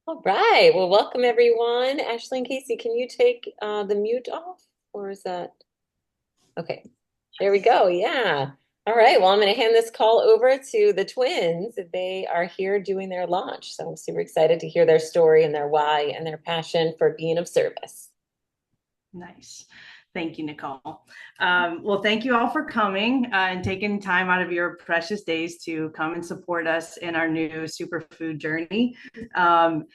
All right. Well, welcome everyone. Ashley and Casey, can you take the mute off? Or is that okay? There we go. Yeah. All right. Well, I'm going to hand this call over to the twins. They are here doing their launch. So I'm super excited to hear their story and their why and their passion for being of service. Nice. Thank you, Nicole. Well, thank you all for coming and taking time out of your precious days to come and support us in our new superfood journey. Um,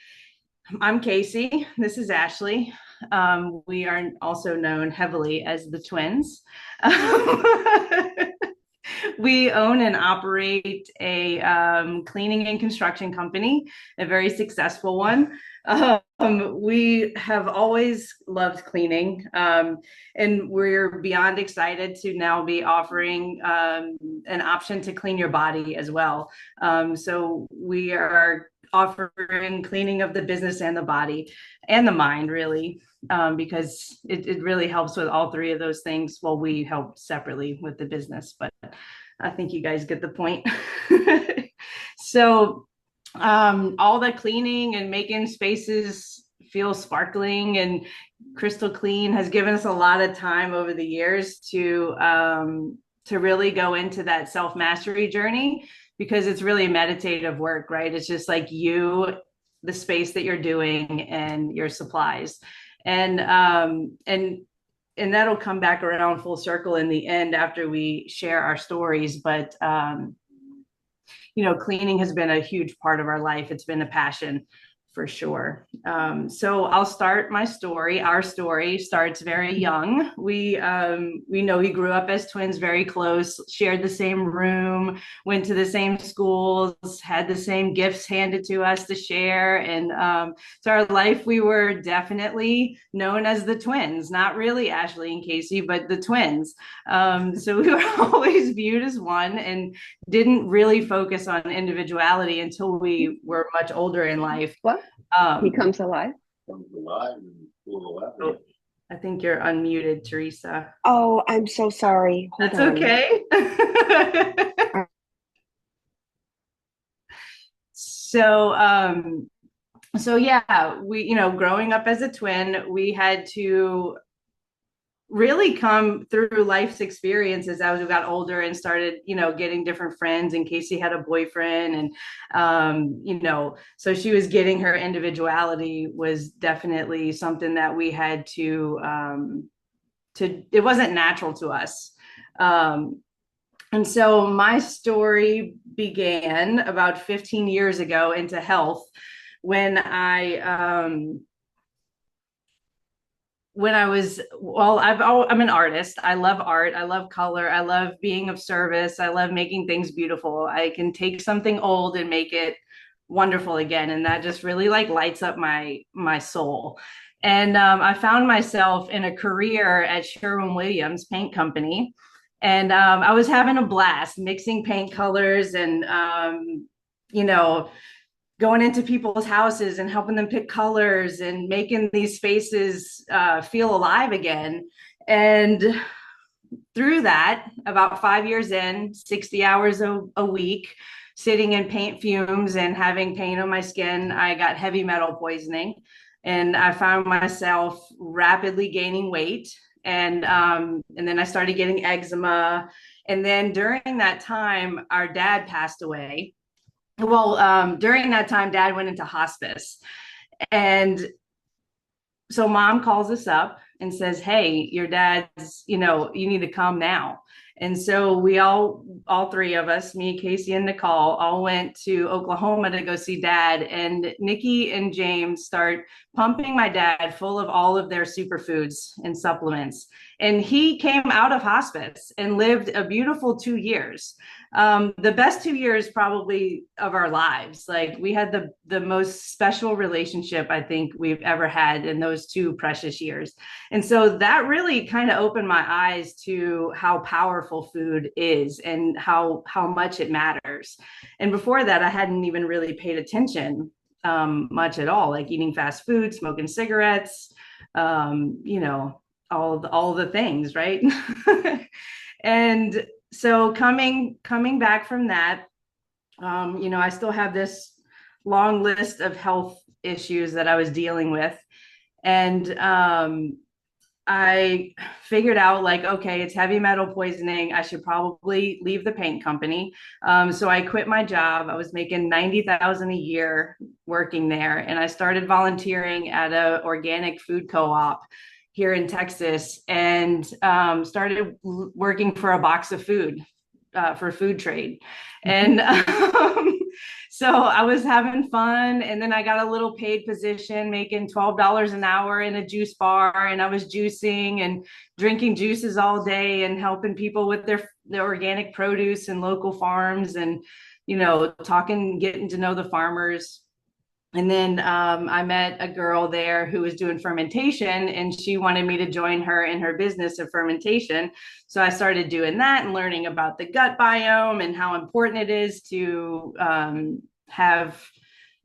I'm Casey. This is Ashley. We are also known heavily as the twins. We own and operate a cleaning and construction company, a very successful one. We have always loved cleaning, and we're beyond excited to now be offering an option to clean your body as well. So we are offering cleaning of the business and the body and the mind, really, because it really helps with all three of those things. Well, we help separately with the business, but I think you guys get the point. So all the cleaning and making spaces feel sparkling and crystal clean has given us a lot of time over the years to really go into that self-mastery journey, because it's really meditative work, right? It's just like you, the space that you're doing, and your supplies. And that'll come back around full circle in the end after we share our stories. But cleaning has been a huge part of our life. It's been a passion for sure. So I'll start my story. Our story starts very young. We grew up as twins, very close, shared the same room, went to the same schools, had the same gifts handed to us to share. And so our life, we were definitely known as the twins, not really Ashley and Casey, but the twins. So we were always viewed as one and didn't really focus on individuality until we were much older in life. What? He Um, comes alive? Comes alive and full of oh, I think you're unmuted, Teresa. Oh, I'm so sorry. Hold That's on. okay. so, so yeah, growing up as a twin, we had to really come through life's experiences as we got older and started, getting different friends. And Casey had a boyfriend, and so she was getting her individuality was definitely something that we had to it wasn't natural to us. And so my story began about 15 years ago into health when I'm an artist. I love art. I love color. I love being of service. I love making things beautiful. I can take something old and make it wonderful again. And that just really like lights up my soul. And I found myself in a career at Sherwin-Williams Paint Company. And I was having a blast mixing paint colors and, you know, going into people's houses and helping them pick colors and making these spaces feel alive again. And through that, about 5 years in, 60 hours a week, sitting in paint fumes and having paint on my skin, I got heavy metal poisoning. And I found myself rapidly gaining weight. And then I started getting eczema. And then during that time, our dad passed away. Well, during that time, dad went into hospice. And so mom calls us up and says, "Hey, your dad's, you need to come now." And so we all three of us, me, Casey, and Nicole, all went to Oklahoma to go see dad. And Nikki and James start pumping my dad full of all of their superfoods and supplements. And he came out of hospice and lived a beautiful 2 years. The best 2 years probably of our lives. Like we had the most special relationship I think we've ever had in those 2 precious years. And so that really kind of opened my eyes to how powerful food is and how much it matters. And before that, I hadn't even really paid attention much at all, like eating fast food, smoking cigarettes, all the things, right? And so coming back from that, I still have this long list of health issues that I was dealing with. And I figured out like, okay, it's heavy metal poisoning. I should probably leave the paint company. So I quit my job. I was making 90,000 a year working there, and I started volunteering at a organic food co-op here in Texas, and started working for a box of food for food trade. And so I was having fun. And then I got a little paid position making $12 an hour in a juice bar. And I was juicing and drinking juices all day and helping people with their organic produce and local farms, and, talking, getting to know the farmers. And then I met a girl there who was doing fermentation, and she wanted me to join her in her business of fermentation. So I started doing that and learning about the gut biome and how important it is to have,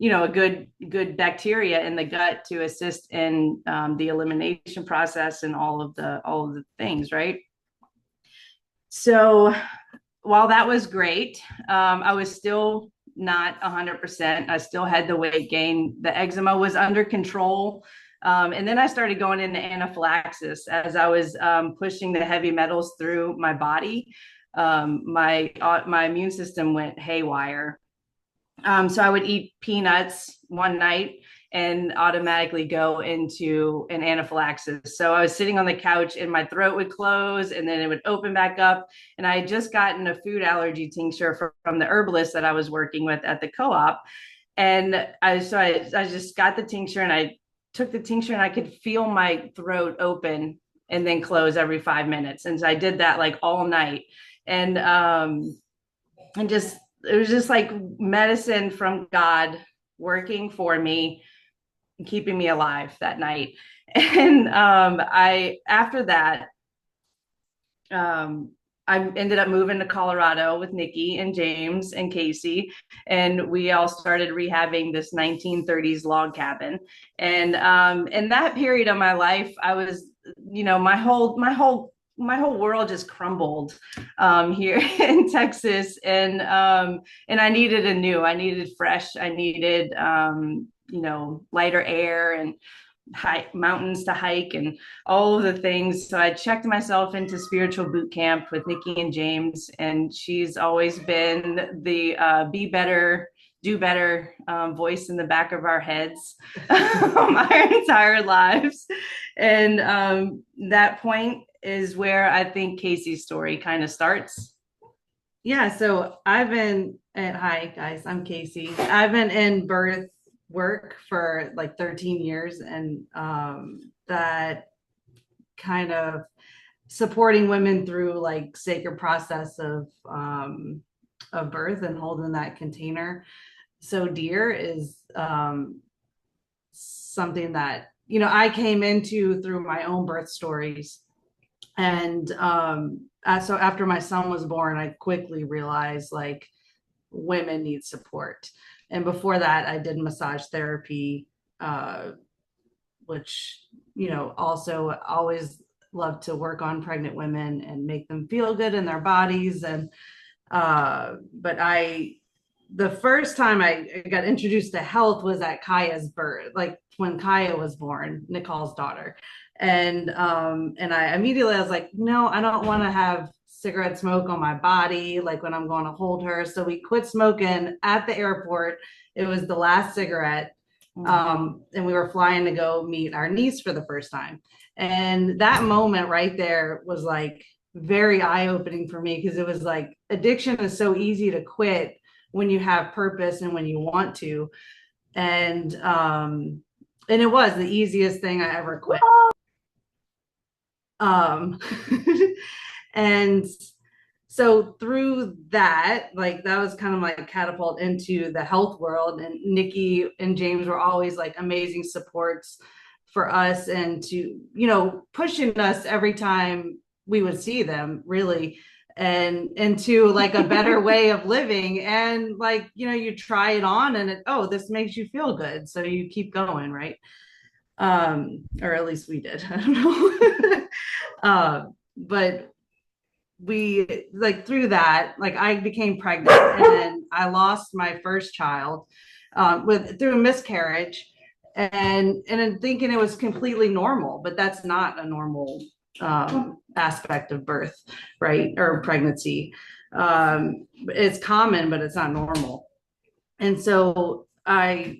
a good bacteria in the gut to assist in the elimination process and all of the things, right? So while that was great, I was still not 100%. I still had the weight gain. The eczema was under control. And then I started going into anaphylaxis as I was pushing the heavy metals through my body. My immune system went haywire. So I would eat peanuts one night and automatically go into an anaphylaxis. So I was sitting on the couch and my throat would close and then it would open back up. And I had just gotten a food allergy tincture from the herbalist that I was working with at the co-op. And I just got the tincture, and I took the tincture, and I could feel my throat open and then close every 5 minutes. And so I did that like all night. And it was just like medicine from God working for me, keeping me alive that night. And after that, I ended up moving to Colorado with Nikki and James and Casey, and we all started rehabbing this 1930s log cabin. And in that period of my life, I was, my whole world just crumbled here in Texas, and I needed fresh, I needed lighter air and mountains to hike and all of the things. So I checked myself into spiritual boot camp with Nikki and James, and she's always been the be better, do better voice in the back of our heads our entire lives. And that point is where I think Casey's story kind of starts. Yeah, so hi guys, I'm Casey. I've been in birth work for like 13 years, and that kind of supporting women through like sacred process of birth and holding that container so dear is something that I came into through my own birth stories. And so after my son was born, I quickly realized like women need support. And before that, I did massage therapy, which, also always love to work on pregnant women and make them feel good in their bodies. And but the first time I got introduced to health was at Kaya's birth, like when Kaya was born, Nicole's daughter. And I immediately, I was like, no, I don't want to have cigarette smoke on my body, like when I'm going to hold her. So we quit smoking at the airport. It was the last cigarette. And we were flying to go meet our niece for the first time. And that moment right there was like very eye-opening for me, because it was like addiction is so easy to quit when you have purpose and when you want to. And it was the easiest thing I ever quit. And so through that, like that was kind of like catapult into the health world. And Nikki and James were always like amazing supports for us, and to, pushing us every time we would see them, really, and into like a better way of living. And like, you try it on and this makes you feel good. So you keep going, right? Or at least we did. I don't know. But we, like, through that, like I became pregnant, and then I lost my first child through a miscarriage. and then thinking it was completely normal, but that's not a normal aspect of birth, right? Or pregnancy. It's common, but it's not normal. And so I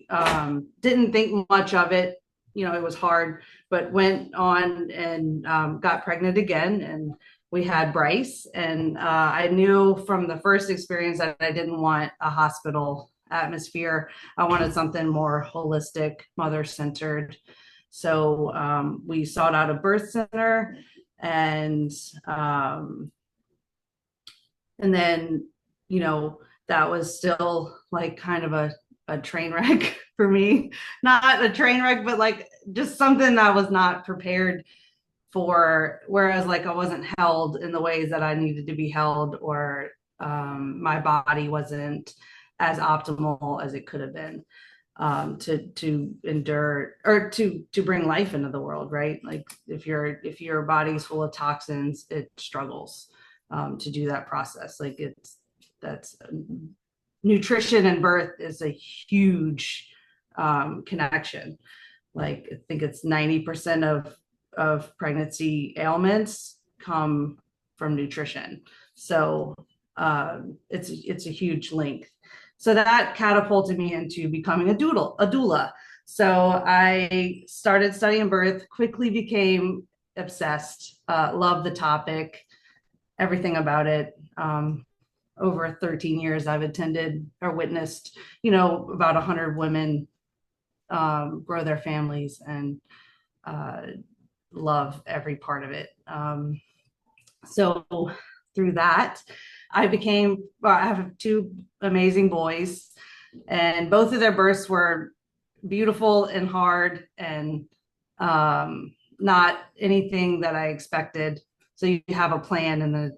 didn't think much of it. You know, it was hard, but went on and got pregnant again. And we had Bryce. And I knew from the first experience that I didn't want a hospital atmosphere. I wanted something more holistic, mother centered. So we sought out a birth center, and and then, you know, that was still like kind of a train wreck for me. Not a train wreck, but like just something that I was not prepared for. Whereas like I wasn't held in the ways that I needed to be held, or my body wasn't as optimal as it could have been to endure or to bring life into the world, right? Like if your body's full of toxins, it struggles to do that process. Like that's nutrition and birth is a huge connection. Like I think it's 90% of pregnancy ailments come from nutrition. So it's a huge link. So that catapulted me into becoming a doula. So I started studying birth, quickly became obsessed, loved the topic, everything about it. Over 13 years, I've attended or witnessed, you know, about 100 women grow their families, and love every part of it. So through that, I have two amazing boys, and both of their births were beautiful and hard, and not anything that I expected. So you have a plan, and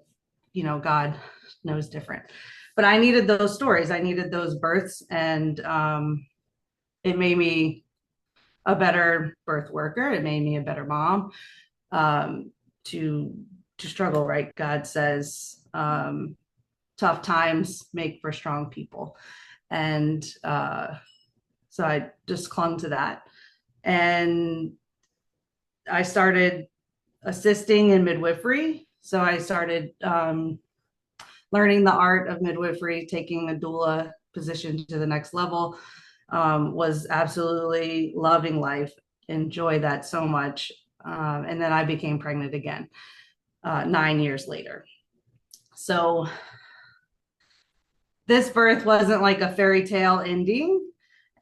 you know, God knows different. But I needed those stories. I needed those births, and it made me a better birth worker. It made me a better mom. To struggle, right? God says, tough times make for strong people. And so I just clung to that. And I started assisting in midwifery. So I started learning the art of midwifery, taking a doula position to the next level. Was absolutely loving life, enjoyed that so much. And then I became pregnant again 9 years later. So this birth wasn't like a fairy tale ending.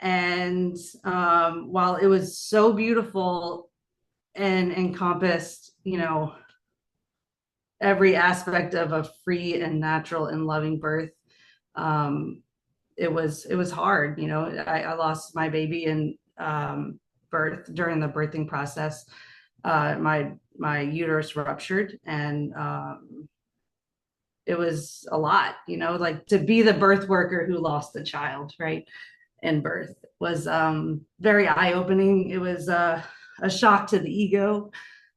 And while it was so beautiful and encompassed, you know, every aspect of a free and natural and loving birth, it was hard. You know, I lost my baby in birth. During the birthing process, my uterus ruptured, and it was a lot, you know, like to be the birth worker who lost a child, right, in birth was very eye-opening. It was a shock to the ego,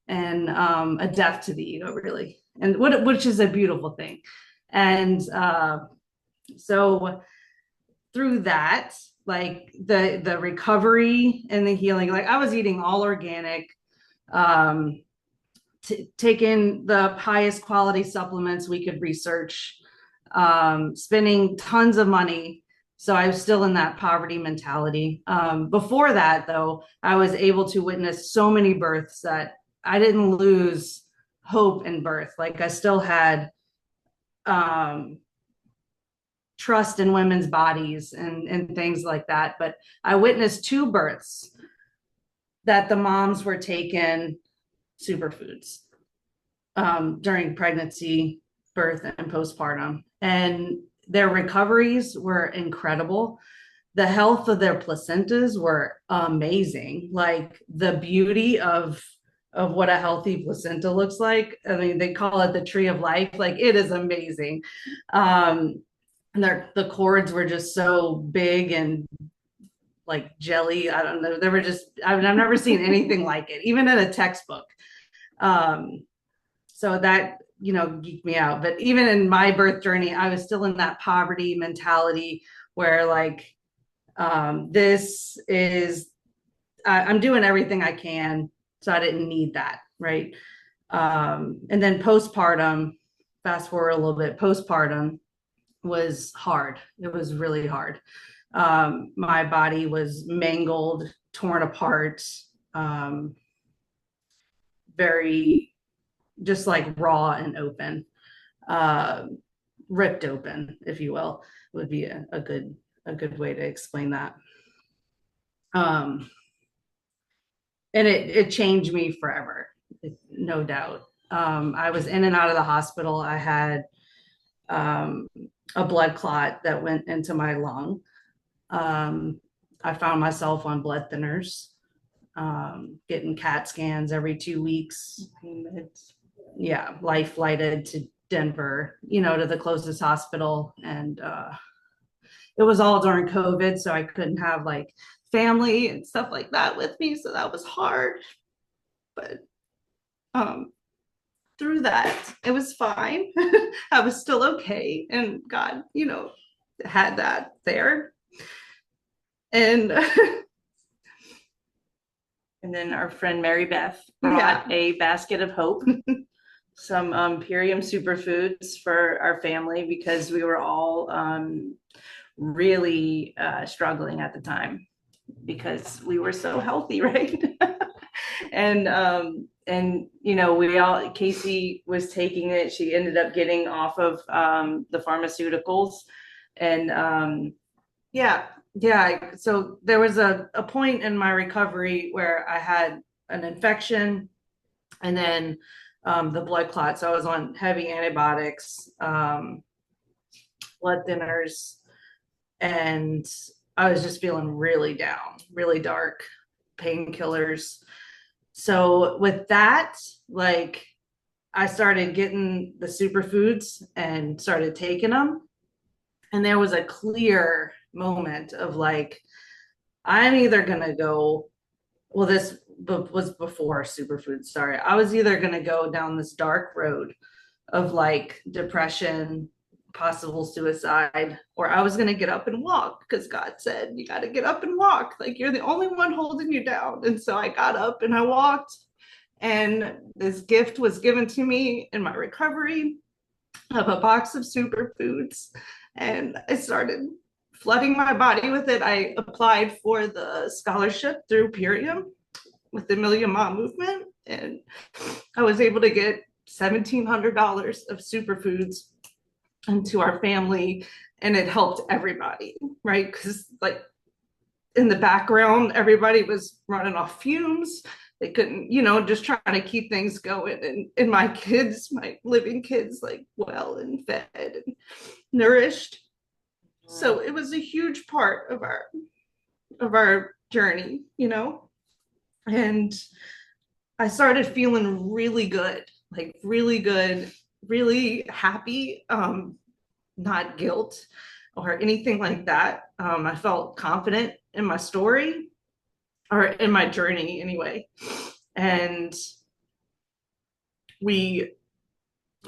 and a death to the ego, really, and which is a beautiful thing. And so through that, like the recovery and the healing, like I was eating all organic, taking the highest quality supplements we could research, spending tons of money. So I was still in that poverty mentality. Before that, though, I was able to witness so many births that I didn't lose hope in birth. Like I still had trust in women's bodies and things like that. But I witnessed two births that the moms were taking superfoods during pregnancy, birth, and postpartum. And their recoveries were incredible. The health of their placentas were amazing. Like the beauty of what a healthy placenta looks like. I mean, they call it the tree of life. Like it is amazing. And the cords were just so big and like jelly. I don't know. They were just, I've never seen anything like it, even in a textbook. So that, you know, geeked me out. But even in my birth journey, I was still in that poverty mentality where like, this is I'm doing everything I can, so I didn't need that, right? And then postpartum, fast forward a little bit, postpartum was hard. It was really hard. My body was mangled, torn apart, um, very just like raw and open, uh, ripped open, if you will, would be a good way to explain that. Um, and it changed me forever, no doubt. I was in and out of the hospital. I had um, a blood clot that went into my lung. I found myself on blood thinners, getting CAT scans every 2 weeks. Yeah, life flighted to Denver, to the closest hospital. And it was all during COVID, so I couldn't have like family and stuff like that with me. So that was hard. But um, through that, it was fine. I was still okay. And God, had that there. And And then our friend Mary Beth brought a basket of hope, some Purium superfoods for our family because we were all really struggling at the time because we were so healthy, right? We all, Casey was taking it. She ended up getting off of the pharmaceuticals, and yeah. So there was a point in my recovery where I had an infection and then the blood clot. So I was on heavy antibiotics, blood thinners, and I was just feeling really down, really dark, painkillers. So with that, like I started getting the superfoods and started taking them. And there was a clear moment of like, I'm either going to go, well, this was before superfoods. Sorry. I was either going to go down this dark road of like depression, possible suicide, or I was going to get up and walk because God said, you got to get up and walk. Like you're the only one holding you down. And so I got up and I walked, and this gift was given to me in my recovery of a box of superfoods. And I started flooding my body with it. I applied for the scholarship through Purium with the Million Mom Movement, and I was able to get $1,700 of superfoods into our family, and it helped everybody, right? Because like in the background, everybody was running off fumes. They couldn't, just trying to keep things going. And my kids, my living kids, like well and fed and nourished. So it was a huge part of our journey, and I started feeling really good, like really good, really happy, not guilt or anything like that. I felt confident in my story, or in my journey anyway. And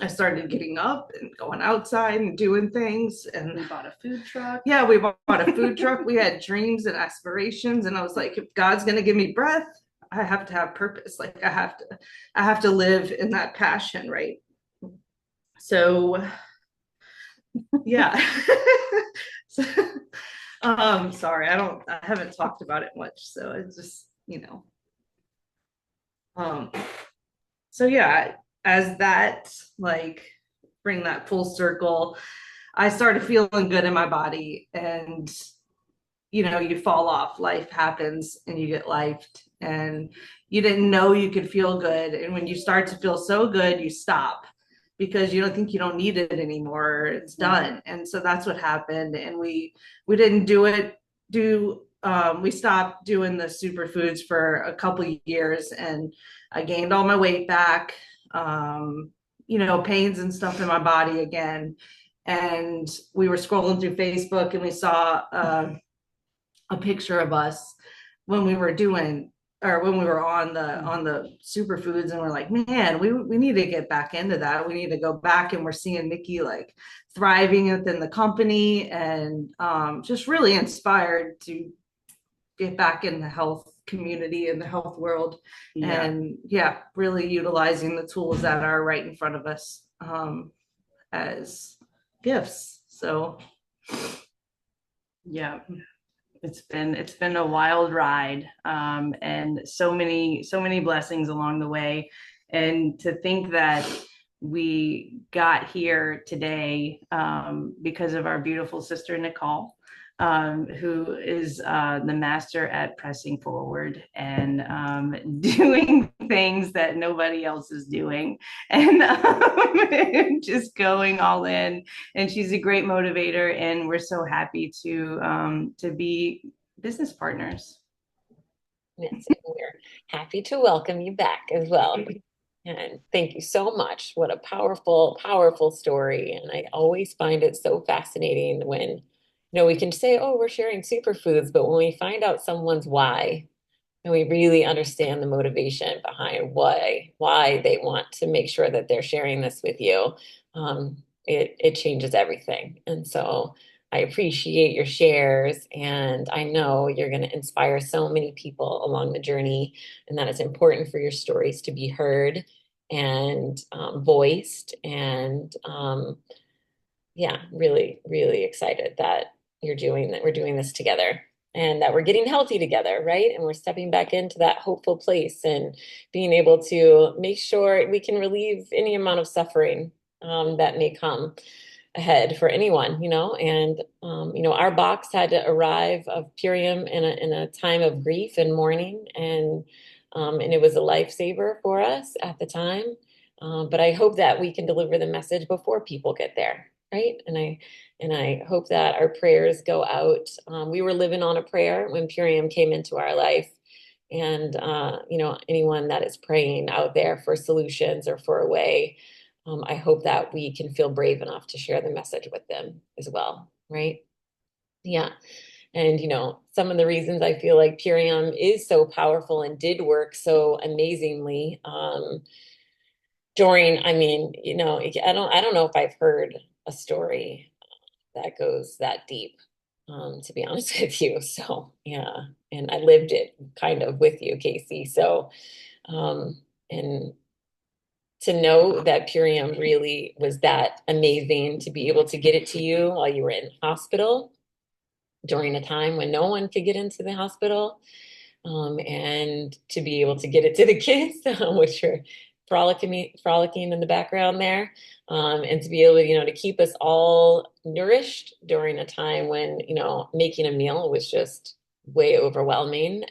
I started getting up and going outside and doing things. And we bought a food truck. Yeah, we bought a food truck. We had dreams and aspirations. And I was like, if God's going to give me breath, I have to have purpose. Like I have to live in that passion, right? So yeah. So, sorry, I haven't talked about it much. So it's just, so yeah, as that, like, bring that full circle, I started feeling good in my body. And you fall off, life happens, and you get lifed, and you didn't know you could feel good. And when you start to feel so good, you stop because you don't think you don't need it anymore. It's done. And so that's what happened. And we didn't we stopped doing the superfoods for a couple of years, and I gained all my weight back, pains and stuff in my body again. And we were scrolling through Facebook, and we saw a picture of us when we were on the superfoods, and we're like, man, we need to get back into that. We need to go back. And we're seeing Nikki like thriving within the company, and just really inspired to get back in the healthcare community in the health world. Yeah. And yeah, really utilizing the tools that are right in front of us as gifts. So yeah, it's been a wild ride, and so many blessings along the way. And to think that we got here today because of our beautiful sister Nicole, who is the master at pressing forward and doing things that nobody else is doing, and just going all in. And she's a great motivator, and we're so happy to be business partners. Yes, and we're happy to welcome you back as well. And thank you so much. What a powerful, powerful story. And I always find it so fascinating when, we can say, oh, we're sharing superfoods, but when we find out someone's why, and we really understand the motivation behind why they want to make sure that they're sharing this with you, it changes everything. And so I appreciate your shares, and I know you're going to inspire so many people along the journey, and that it's important for your stories to be heard and voiced. And yeah, really, really excited that we're doing this together and that we're getting healthy together, right? And we're stepping back into that hopeful place and being able to make sure we can relieve any amount of suffering that may come ahead for anyone, and our box had to arrive of Purium in a time of grief and mourning, and it was a lifesaver for us at the time. But I hope that we can deliver the message before people get there, right? And I hope that our prayers go out. We were living on a prayer when Purium came into our life. And anyone that is praying out there for solutions or for a way, I hope that we can feel brave enough to share the message with them as well, right? Yeah. And some of the reasons I feel like Purium is so powerful and did work so amazingly during, I don't know if I've heard a story that goes that deep, to be honest with you. So yeah, and I lived it kind of with you, Casey. So and to know that Purium really was that amazing, to be able to get it to you while you were in hospital during a time when no one could get into the hospital, and to be able to get it to the kids, which are frolicking in the background there, and to be able, to keep us all nourished during a time when, making a meal was just way overwhelming.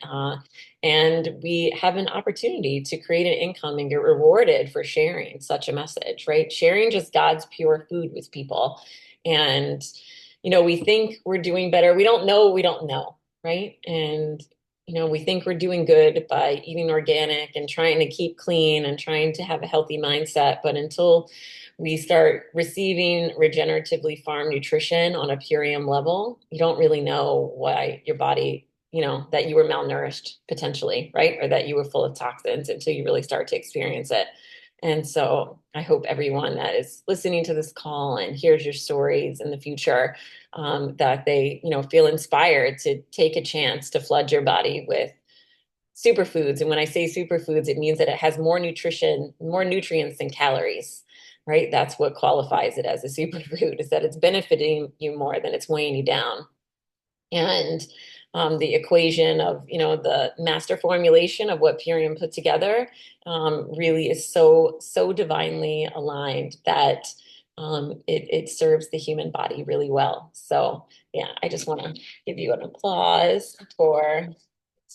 And we have an opportunity to create an income and get rewarded for sharing such a message, right? Sharing just God's pure food with people. And, we think we're doing better. We don't know what we don't know, right? And we think we're doing good by eating organic and trying to keep clean and trying to have a healthy mindset. But until we start receiving regeneratively farmed nutrition on a Purium level, you don't really know why your body, that you were malnourished potentially, right? Or that you were full of toxins until you really start to experience it. And so I hope everyone that is listening to this call and hears your stories in the future, that they, feel inspired to take a chance to flood your body with superfoods. And when I say superfoods, it means that it has more nutrition, more nutrients than calories, right? That's what qualifies it as a superfood, is that it's benefiting you more than it's weighing you down. And the equation of, the master formulation of what Purium put together, really is so, so divinely aligned that it serves the human body really well. So yeah, I just want to give you an applause for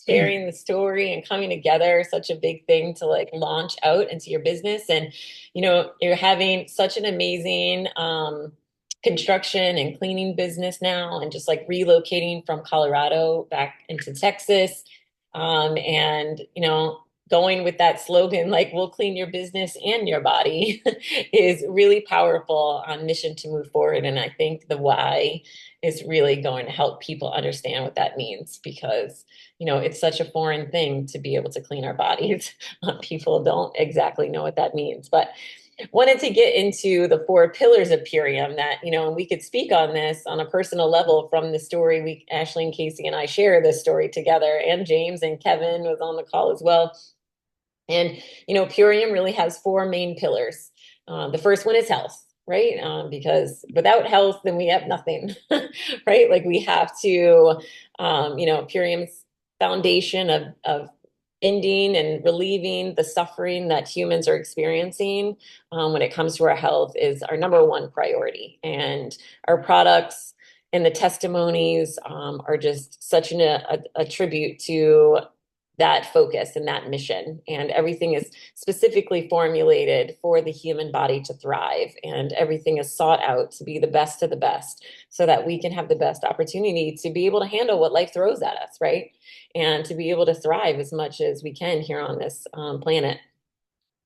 sharing the story and coming together, such a big thing to like launch out into your business. And you're having such an amazing construction and cleaning business now, and just like relocating from Colorado back into Texas, and going with that slogan, like, we'll clean your business and your body, is really powerful on mission to move forward. And I think the why is really going to help people understand what that means, because it's such a foreign thing to be able to clean our bodies. People don't exactly know what that means. But wanted to get into the four pillars of Purium that, and we could speak on this on a personal level from the story Ashley and Casey and I share this story together, and James and Kevin was on the call as well. And, Purium really has four main pillars. The first one is health, right? Because without health, then we have nothing, right? Like we have to, Purium's foundation of ending and relieving the suffering that humans are experiencing when it comes to our health is our number one priority. And our products and the testimonies are just such a tribute to that focus and that mission. And everything is specifically formulated for the human body to thrive. And everything is sought out to be the best of the best so that we can have the best opportunity to be able to handle what life throws at us, right? And to be able to thrive as much as we can here on this planet.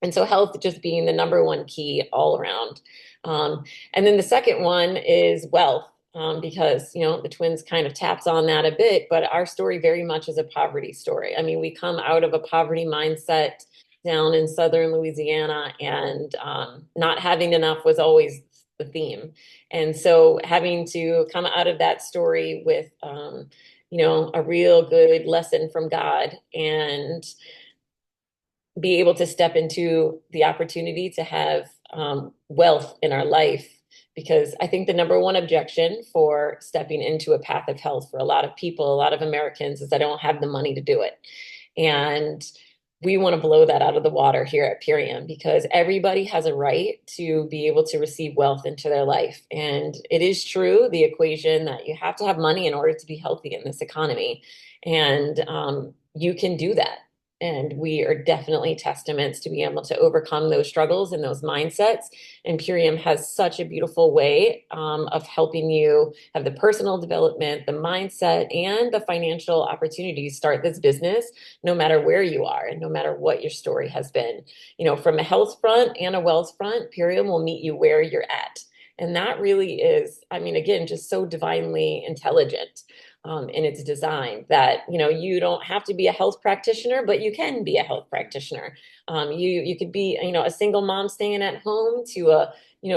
And so health just being the number one key all around. And then the second one is wealth, because, the twins kind of taps on that a bit, but our story very much is a poverty story. I mean, we come out of a poverty mindset down in Southern Louisiana, and not having enough was always the theme. And so having to come out of that story with, a real good lesson from God and be able to step into the opportunity to have wealth in our life. Because I think the number one objection for stepping into a path of health for a lot of people, a lot of Americans, is I don't have the money to do it. And we want to blow that out of the water here at Purium, because everybody has a right to be able to receive wealth into their life. And it is true, the equation that you have to have money in order to be healthy in this economy. And you can do that. And we are definitely testaments to be able to overcome those struggles and those mindsets. And Purium has such a beautiful way of helping you have the personal development, the mindset, and the financial opportunity to start this business, no matter where you are and no matter what your story has been. From a health front and a wealth front, Purium will meet you where you're at. And that really is, I mean, again, just so divinely intelligent. In its design that, you don't have to be a health practitioner, but you can be a health practitioner. You could be, a single mom staying at home to a,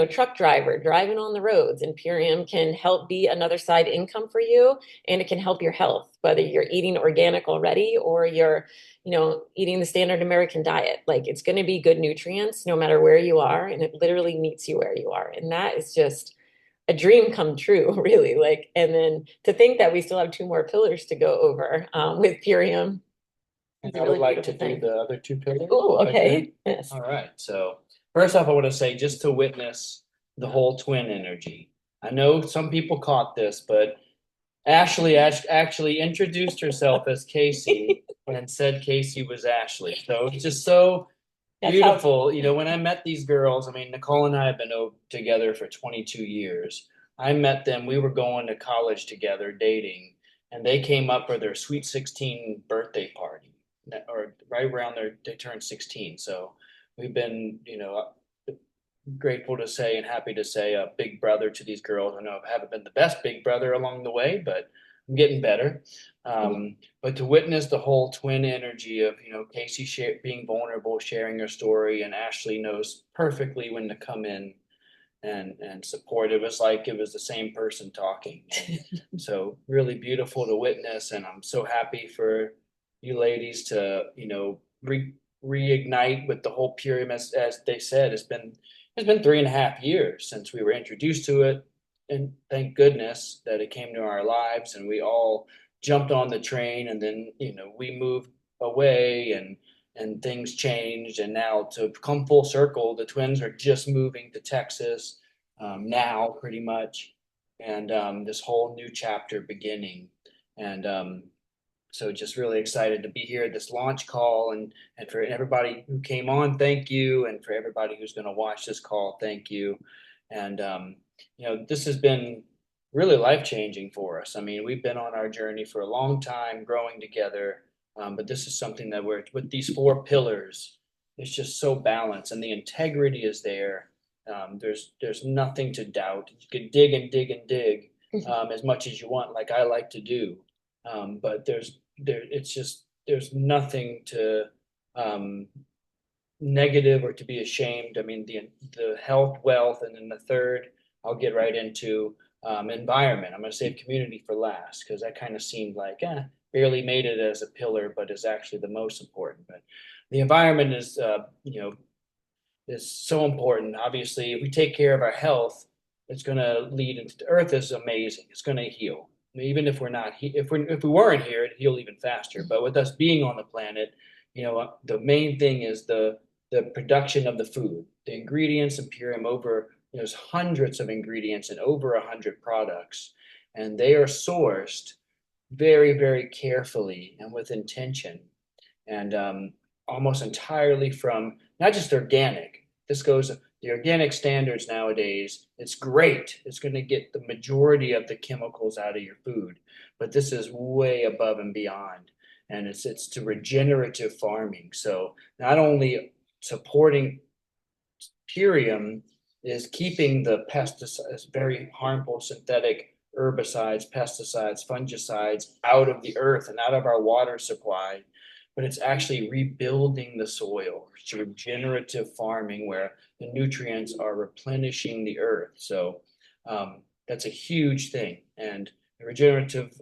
truck driver driving on the roads, and Purium can help be another side income for you, and it can help your health, whether you're eating organic already or you're, eating the standard American diet. Like, it's going to be good nutrients no matter where you are, and it literally meets you where you are. And that is just a dream come true, really. Like, and then to think that we still have two more pillars to go over with Purium. And It's a I really would like to beautiful do thing. the other two pillars. Oh, if I okay. could. Yes. All right. So first off, I want to say, just to witness the whole twin energy. I know some people caught this, but Ashley actually introduced herself as Casey and said Casey was Ashley. So it's just so That's how. beautiful. When I met these girls, I mean, Nicole and I have been together for 22 years. I met them, we were going to college together, dating, and they came up for their sweet 16 birthday party, or right around they turned 16. So we've been, grateful to say and happy to say a big brother to these girls. I know I haven't been the best big brother along the way, but I'm getting better. But to witness the whole twin energy of, Casey being vulnerable, sharing her story, and Ashley knows perfectly when to come in and support. It was like it was the same person talking. So really beautiful to witness, and I'm so happy for you ladies to, reignite with the whole Purium. As they said, it's been 3.5 years since we were introduced to it, and thank goodness that it came to our lives and we all jumped on the train. And then, we moved away, and things changed. And now, to come full circle, the twins are just moving to Texas now, pretty much, and this whole new chapter beginning. And so just really excited to be here at this launch call, and for everybody who came on, thank you. And for everybody who's going to watch this call, thank you. And this has been really life-changing for us. I mean, we've been on our journey for a long time, growing together. But this is something that we're with these four pillars. It's just so balanced, and the integrity is there. There's nothing to doubt. You can dig and dig and dig as much as you want, like I like to do. But it's just, there's nothing to negative or to be ashamed. I mean, the health, wealth, and then the third, I'll get right into environment. I'm going to save community for last because that kind of seemed like barely made it as a pillar, but is actually the most important. But the environment is, is so important. Obviously, if we take care of our health, it's going to lead into the earth is amazing. It's going to heal. Even if we're not, if we weren't here, it'd heal even faster. But with us being on the planet, the main thing is the production of the food, the ingredients in Purium over, there's hundreds of ingredients and over 100 products, and they are sourced very, very carefully and with intention, and almost entirely from not just organic. This goes the organic standards nowadays. It's great. It's going to get the majority of the chemicals out of your food, but this is way above and beyond, and it's to regenerative farming. So not only supporting Purium is keeping the pesticides, very harmful synthetic herbicides, pesticides, fungicides out of the earth and out of our water supply, but it's actually rebuilding the soil. It's regenerative farming where the nutrients are replenishing the earth. So that's a huge thing. And regenerative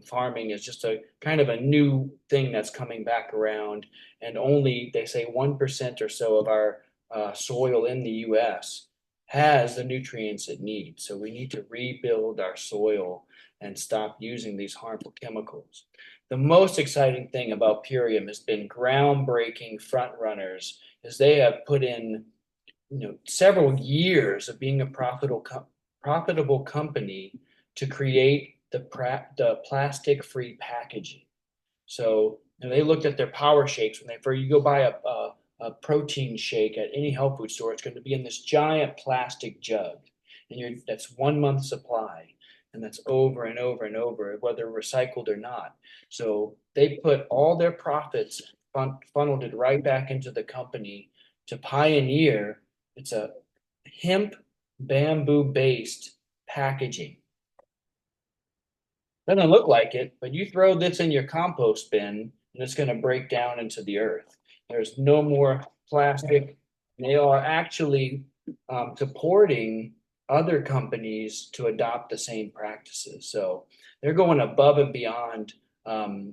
farming is just a kind of a new thing that's coming back around. And only, they say, 1% or so of our soil in the US has the nutrients it needs. So we need to rebuild our soil and stop using these harmful chemicals. The most exciting thing about Purium has been groundbreaking front runners, as they have put in several years of being a profitable company to create the plastic-free packaging. So they looked at their power shakes you go buy a protein shake at any health food store, it's going to be in this giant plastic jug, and that's 1 month supply, and that's over and over and over, whether recycled or not. So they put all their profits, funneled it right back into the company to pioneer. It's a hemp bamboo based packaging. Doesn't look like it, but you throw this in your compost bin and it's going to break down into the earth. There's no more plastic. They are actually supporting other companies to adopt the same practices. So they're going above and beyond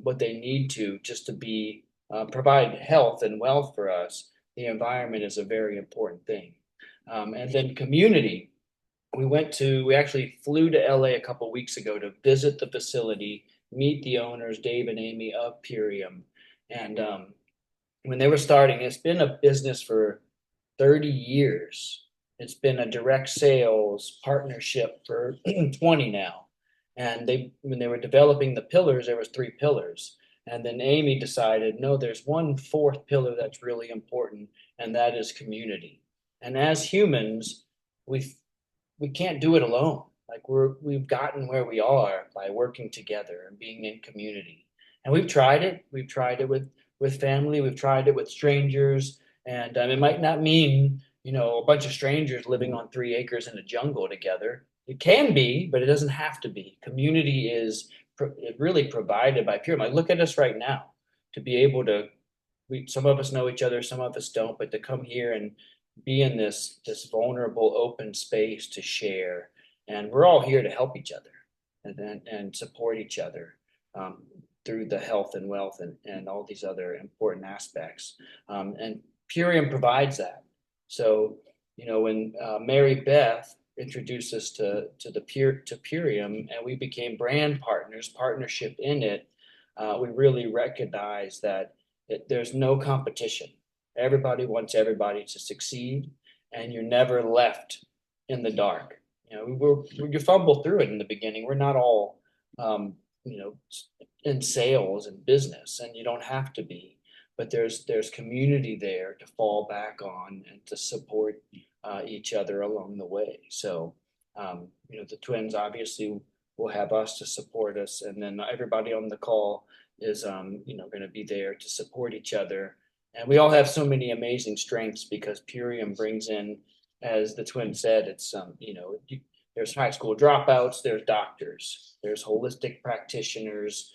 what they need to just to be provide health and wealth for us. The environment is a very important thing. And then community. We actually flew to LA a couple weeks ago to visit the facility, meet the owners, Dave and Amy of Purium. And when they were starting, it's been a business for 30 years. It's been a direct sales partnership for 20 now. And when they were developing the pillars, there was 3 pillars. And then Amy decided, no, there's one fourth pillar that's really important, and that is community. And as humans, we can't do it alone. Like we've gotten where we are by working together and being in community. And we've tried it. We've tried it with family. We've tried it with strangers. And it might not mean, a bunch of strangers living on 3 acres in a jungle together. It can be, but it doesn't have to be. Community is really provided by Pure. Like, look at us right now. To be able to, some of us know each other, some of us don't, but to come here and be in this vulnerable open space to share, and we're all here to help each other and support each other through the health and wealth and all these other important aspects, and Purium provides that. So when Mary Beth introduced us to Purium, and we became brand partnership in it, we really recognize that there's no competition. Everybody wants everybody to succeed, and you're never left in the dark. You fumble through it in the beginning. We're not all, in sales and business, and you don't have to be. But there's community there to fall back on and to support each other along the way. So, the twins obviously will have us to support us, and then everybody on the call is, going to be there to support each other. And we all have so many amazing strengths because Purium brings in, as the twin said, it's there's high school dropouts, there's doctors, there's holistic practitioners,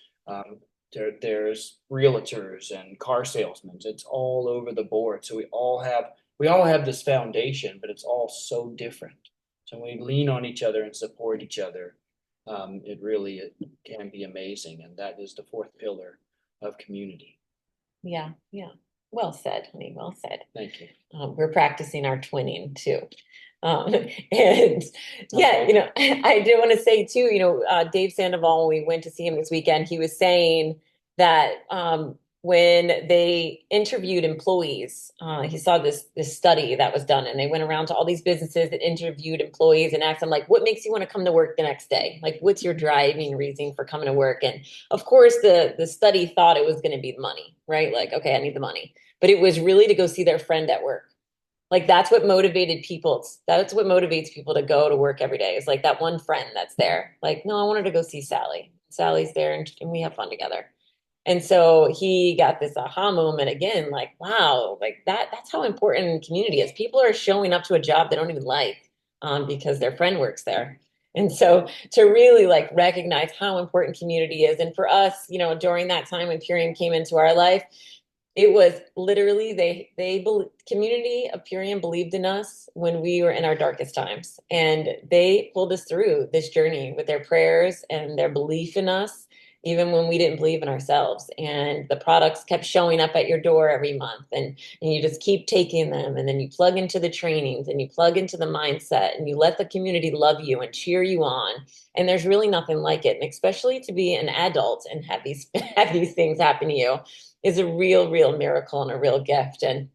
there's realtors and car salesmen. It's all over the board. So we all have this foundation, but it's all so different. So when we lean on each other and support each other, it can be amazing. And that is the fourth pillar of community. Yeah, yeah. Well said, honey. Well said. Thank you. We're practicing our twinning too. Um, and yeah, Okay. I do want to say too, Dave Sandoval, when we went to see him this weekend, he was saying that when they interviewed employees, he saw this study that was done, and they went around to all these businesses that interviewed employees and asked them like, what makes you want to come to work the next day? Like, what's your driving reason for coming to work? And of course, the study thought it was going to be the money, right? Like, okay, I need the money, but it was really to go see their friend at work. Like that's what motivated people. That's what motivates people to go to work every day. Is like that one friend that's there. Like, no, I wanted to go see Sally. Sally's there and we have fun together. And so he got this aha moment again, like, wow, like that's how important community is. People are showing up to a job they don't even like because their friend works there. And so to really like recognize how important community is. And for us, during that time when Purium came into our life, it was literally community of Purium believed in us when we were in our darkest times, and they pulled us through this journey with their prayers and their belief in us, even when we didn't believe in ourselves. And the products kept showing up at your door every month, and you just keep taking them, and then you plug into the trainings and you plug into the mindset, and you let the community love you and cheer you on. And there's really nothing like it, and especially to be an adult and have these have these things happen to you is a real, real miracle and a real gift. And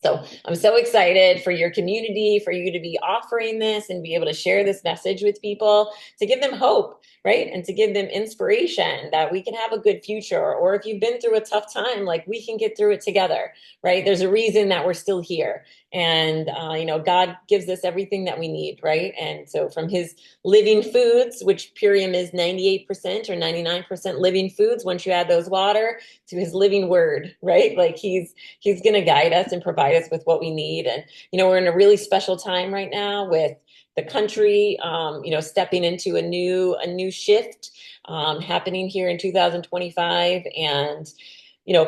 so I'm so excited for your community, for you to be offering this and be able to share this message with people, to give them hope, right? And to give them inspiration that we can have a good future. Or if you've been through a tough time, like we can get through it together, right? There's a reason that we're still here. And, God gives us everything that we need, right? And so from his living foods, which Purium is 98% or 99% living foods, once you add those water, to his living word, right? Like he's going to guide us and provide us with what we need. And, we're in a really special time right now with the country, stepping into a new shift happening here in 2025. And,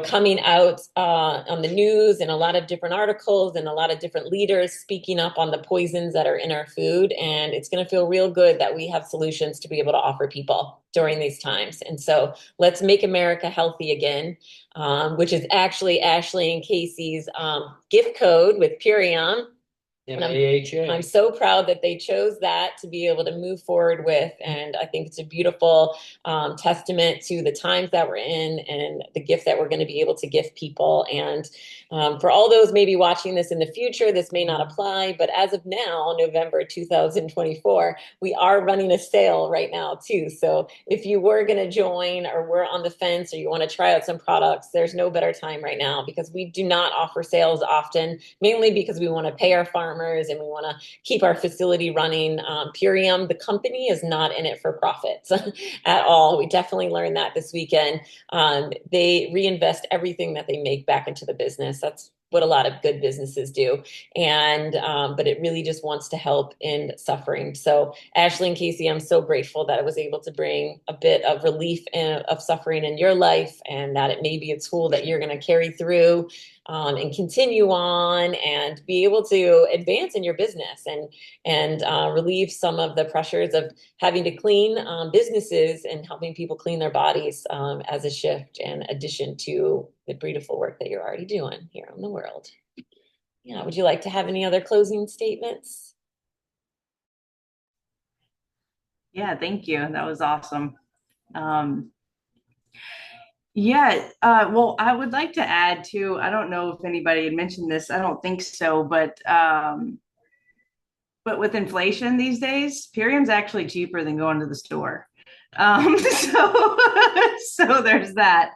coming out on the news and a lot of different articles and a lot of different leaders speaking up on the poisons that are in our food. And it's going to feel real good that we have solutions to be able to offer people during these times. And so let's make America healthy again, which is actually Ashley and Casey's gift code with Purium. And I'm so proud that they chose that to be able to move forward with. And I think it's a beautiful testament to the times that we're in and the gift that we're going to be able to give people. And for all those maybe watching this in the future, this may not apply, but as of now, November 2024, we are running a sale right now too. So if you were going to join or were on the fence or you want to try out some products, there's no better time right now because we do not offer sales often, mainly because we want to pay our farmers and we want to keep our facility running. Purium, the company, is not in it for profits at all. We definitely learned that this weekend. They reinvest everything that they make back into the business. That's what a lot of good businesses do. And but it really just wants to help in suffering. So Ashley and Casey, I'm so grateful that I was able to bring a bit of relief of suffering in your life, and that it may be a tool that you're going to carry through and continue on and be able to advance in your business and relieve some of the pressures of having to clean businesses and helping people clean their bodies as a shift in addition to the beautiful work that you're already doing here in the world. Yeah. Would you like to have any other closing statements? Yeah, thank you. That was awesome. Well, I would like to add too, I don't know if anybody had mentioned this, I don't think so, but with inflation these days, Purium's actually cheaper than going to the store. So there's that.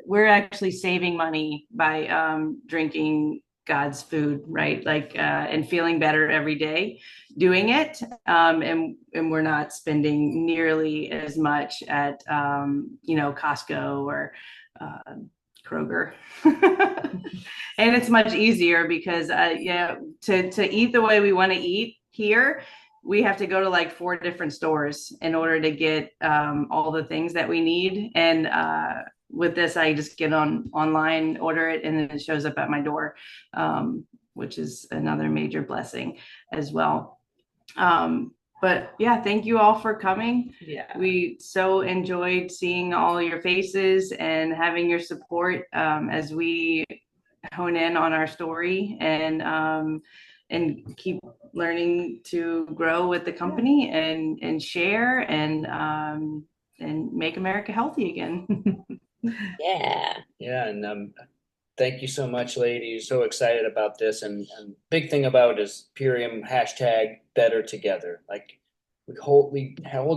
We're actually saving money by drinking God's food, right? Like and feeling better every day doing it. And we're not spending nearly as much at Costco or Kroger. And it's much easier because to eat the way we want to eat here, we have to go to like 4 different stores in order to get all the things that we need. And with this, I just get online, order it, and then it shows up at my door, which is another major blessing as well. But yeah, thank you all for coming. Yeah. We so enjoyed seeing all your faces and having your support as we hone in on our story and keep learning to grow with the company and share and make America healthy again. Yeah. Yeah, and thank you so much, ladies. So excited about this, and big thing about is Purium hashtag better together. Like we hold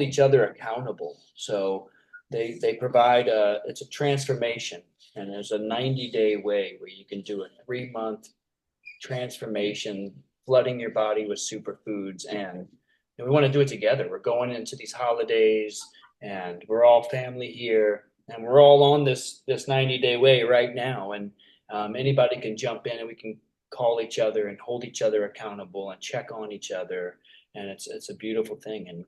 each other accountable. So they provide it's a transformation, and there's a 90-day way where you can do a 3-month transformation, flooding your body with superfoods, and we want to do it together. We're going into these holidays, and we're all family here, and we're all on this 90-day way right now, and anybody can jump in, and we can call each other and hold each other accountable and check on each other, and it's a beautiful thing. And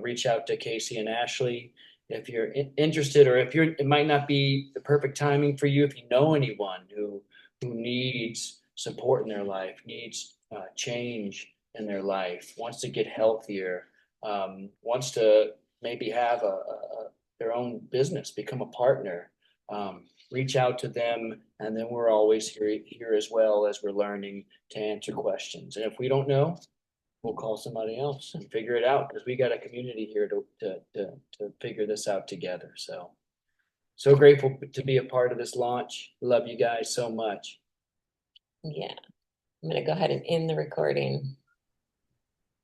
reach out to Casey and Ashley if you're interested, or if it might not be the perfect timing for you. If you know anyone who needs support in their life, needs change in their life, wants to get healthier, wants to maybe have their own business, become a partner, reach out to them. And then we're always here as well, as we're learning to answer questions. And if we don't know, we'll call somebody else and figure it out, because we got a community here to figure this out together. So grateful to be a part of this launch. Love you guys so much. Yeah. I'm going to go ahead and end the recording.